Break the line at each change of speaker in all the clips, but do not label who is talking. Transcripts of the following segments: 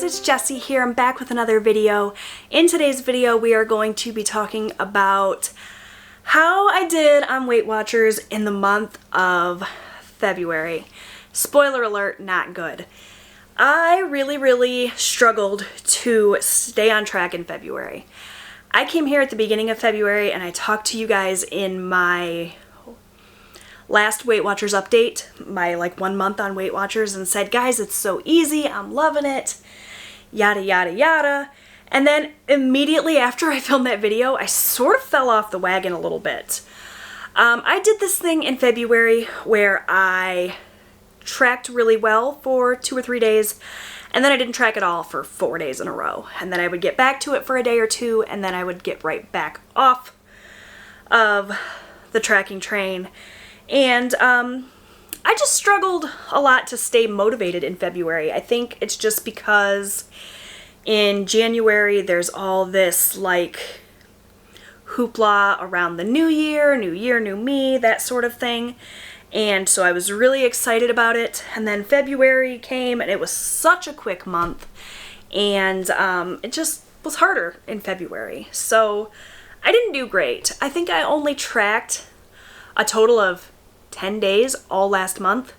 it's Jessie here. I'm back with another video. In today's video, we are going to be talking about how I did on Weight Watchers in the month of February. Spoiler alert, not good. I really struggled to stay on track in February. I came here at the beginning of February and I talked to you guys in my last Weight Watchers update, my 1 month on Weight Watchers, and said, guys, it's so easy, I'm loving it, yada yada yada. And then immediately after I filmed that video, I sort of fell off the wagon a little bit. I did this thing in February where I tracked really well for 2 or 3 days, and then I didn't track at all for 4 days in a row. And then I would get back to it for a day or two, and then I would get right back off of the tracking train. And I just struggled a lot to stay motivated in February. I think it's just because in January there's all this hoopla around the new year, new me, that sort of thing. And so I was really excited about it. And then February came and it was such a quick month. And it just was harder in February. So I didn't do great. I think I only tracked a total of 10 days all last month,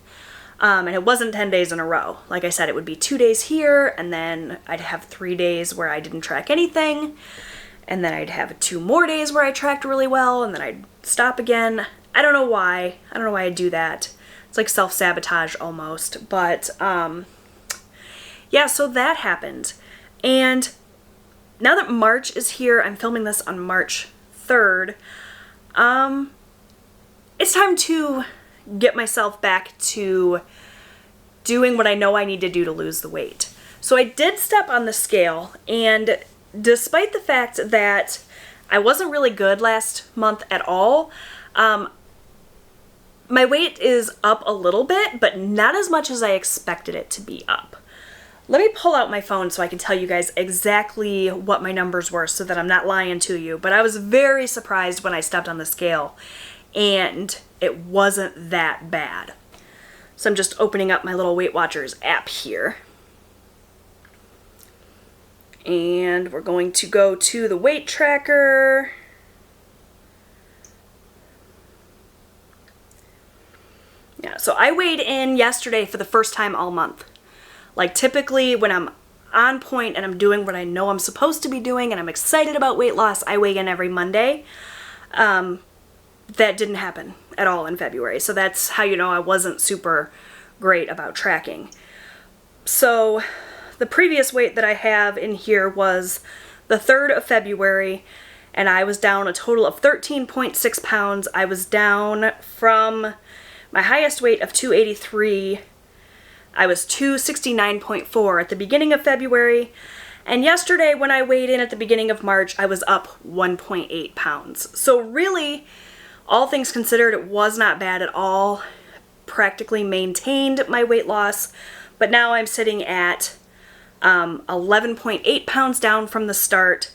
and it wasn't 10 days in a row. Like I said, it would be 2 days here, and then I'd have 3 days where I didn't track anything, and then I'd have 2 more days where I tracked really well, and then I'd stop again. I don't know why. I don't know why I do that. It's like self-sabotage almost, but yeah, so that happened. And now that March is here, I'm filming this on March 3rd, it's time to get myself back to doing what I know I need to do to lose the weight. So I did step on the scale, and despite the fact that I wasn't really good last month at all, my weight is up a little bit, but not as much as I expected it to be up. Let me pull out my phone so I can tell you guys exactly what my numbers were so that I'm not lying to you, but I was very surprised when I stepped on the scale, and it wasn't that bad. So I'm just opening up my little Weight Watchers app here. And we're going to go to the weight tracker. Yeah, so I weighed in yesterday for the first time all month. Like typically when I'm on point and I'm doing what I know I'm supposed to be doing and I'm excited about weight loss, I weigh in every Monday. That didn't happen at all in February. So that's how you know I wasn't super great about tracking. So the previous weight that I have in here was the 3rd of February, and I was down a total of 13.6 pounds. I was down from my highest weight of 283. I was 269.4 at the beginning of February. And yesterday when I weighed in at the beginning of March, I was up 1.8 pounds. So really, all things considered, it was not bad at all. Practically maintained my weight loss, but now I'm sitting at 11.8 pounds down from the start,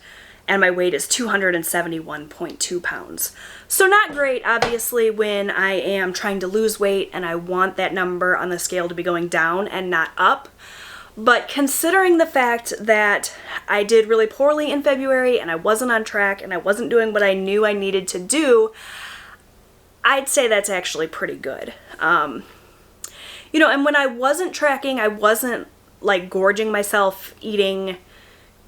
and my weight is 271.2 pounds. So not great, obviously, when I am trying to lose weight and I want that number on the scale to be going down and not up. But considering the fact that I did really poorly in February and I wasn't on track and I wasn't doing what I knew I needed to do, I'd say that's actually pretty good. You know, and when I wasn't tracking, I wasn't gorging myself eating,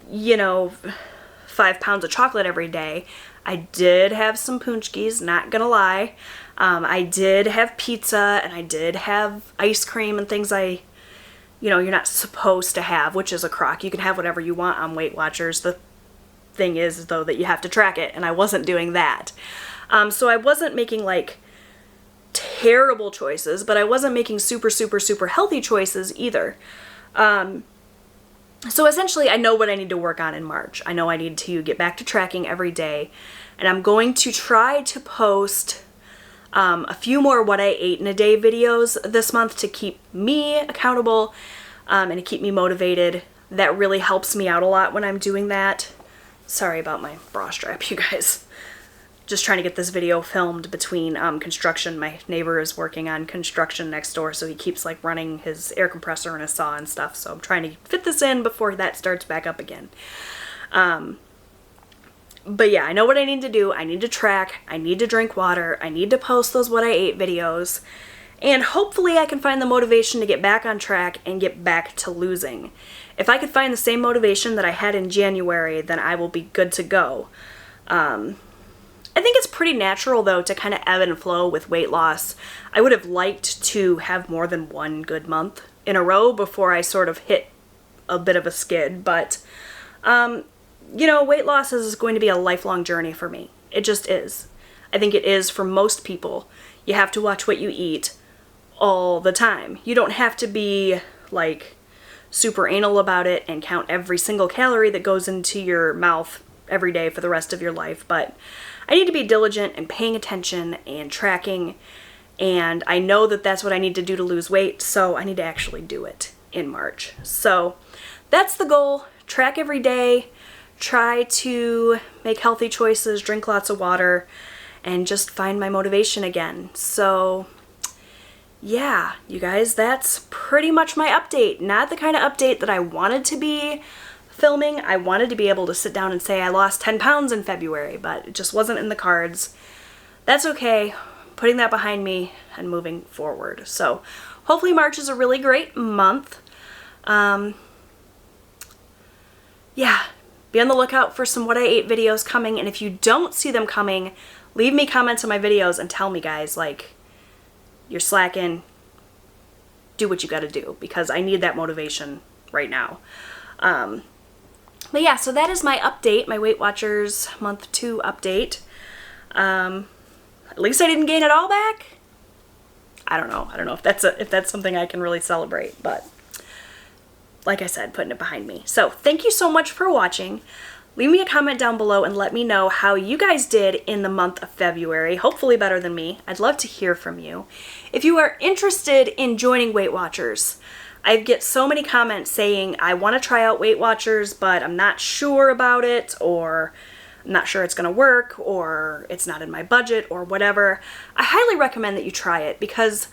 5 pounds of chocolate every day. I did have some punchkis, not gonna lie. I did have pizza and I did have ice cream and things you're not supposed to have, which is a crock. You can have whatever you want on Weight Watchers. The thing is, though, that you have to track it, and I wasn't doing that. So I wasn't making terrible choices, but I wasn't making super healthy choices either. So essentially I know what I need to work on in March. I know I need to get back to tracking every day, and I'm going to try to post a few more what I ate in a day videos this month to keep me accountable and to keep me motivated. That really helps me out a lot when I'm doing that. Sorry about my bra strap, you guys. just trying to get this video filmed between construction. My neighbor is working on construction next door, so he keeps like running his air compressor and his saw and stuff, so I'm trying to fit this in before that starts back up again. But yeah, I know what I need to do. I need to track, I need to drink water, I need to post those what I ate videos, and hopefully I can find the motivation to get back on track and get back to losing. If I could find the same motivation that I had in January, then I will be good to go. I think it's pretty natural, though, to kind of ebb and flow with weight loss. I would have liked to have more than one good month in a row before I sort of hit a bit of a skid, but, you know, weight loss is going to be a lifelong journey for me. It just is. I think it is for most people. You have to watch what you eat all the time. You don't have to be, like, super anal about it and count every single calorie that goes into your mouth every day for the rest of your life, but I need to be diligent and paying attention and tracking, and I know that that's what I need to do to lose weight, so I need to actually do it in March. So that's the goal. Track every day, try to make healthy choices, drink lots of water, and just find my motivation again. So yeah, you guys, that's pretty much my update. Not the kind of update that I wanted to be filming. I wanted to be able to sit down and say I lost 10 pounds in February, but it just wasn't in the cards. That's okay. Putting that behind me and moving forward. So hopefully March is a really great month. Yeah, be on the lookout for some what I ate videos coming, and if you don't see them coming, leave me comments on my videos and tell me, guys, like, you're slacking, do what you gotta do, because I need that motivation right now. But yeah, so that is my update, my Weight Watchers month 2 update. At least I didn't gain it all back. I don't know if that's something I can really celebrate, but like I said, putting it behind me. So thank you so much for watching. Leave me a comment down below and let me know how you guys did in the month of February. Hopefully better than me. I'd love to hear from you. If you are interested in joining Weight Watchers, I get so many comments saying, I want to try out Weight Watchers, but I'm not sure about it, or I'm not sure it's going to work, or it's not in my budget, or whatever. I highly recommend that you try it, because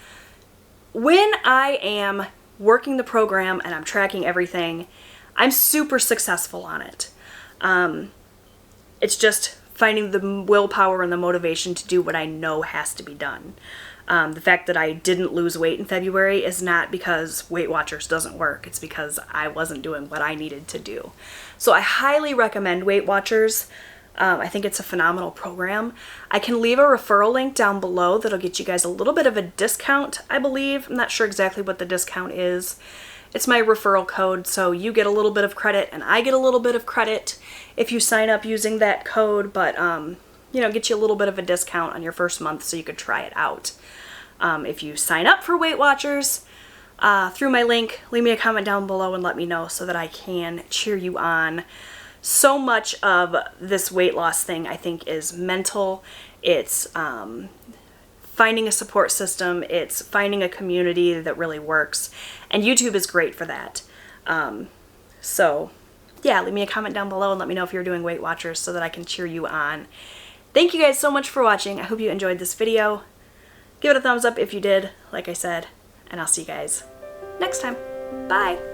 when I am working the program and I'm tracking everything, I'm super successful on it. It's just finding the willpower and the motivation to do what I know has to be done. The fact that I didn't lose weight in February is not because Weight Watchers doesn't work. It's because I wasn't doing what I needed to do. So I highly recommend Weight Watchers. I think it's a phenomenal program. I can leave a referral link down below that'll get you guys a little bit of a discount, I believe. I'm not sure exactly what the discount is. It's my referral code, so you get a little bit of credit and I get a little bit of credit if you sign up using that code, but you know, get you a little bit of a discount on your first month so you could try it out. If you sign up for Weight Watchers through my link, leave me a comment down below and let me know so that I can cheer you on. So much of this weight loss thing, I think, is mental. It's finding a support system. It's finding a community that really works. And YouTube is great for that. So yeah, leave me a comment down below and let me know if you're doing Weight Watchers so that I can cheer you on. Thank you guys so much for watching. I hope you enjoyed this video. Give it a thumbs up if you did, like I said, and I'll see you guys next time. Bye!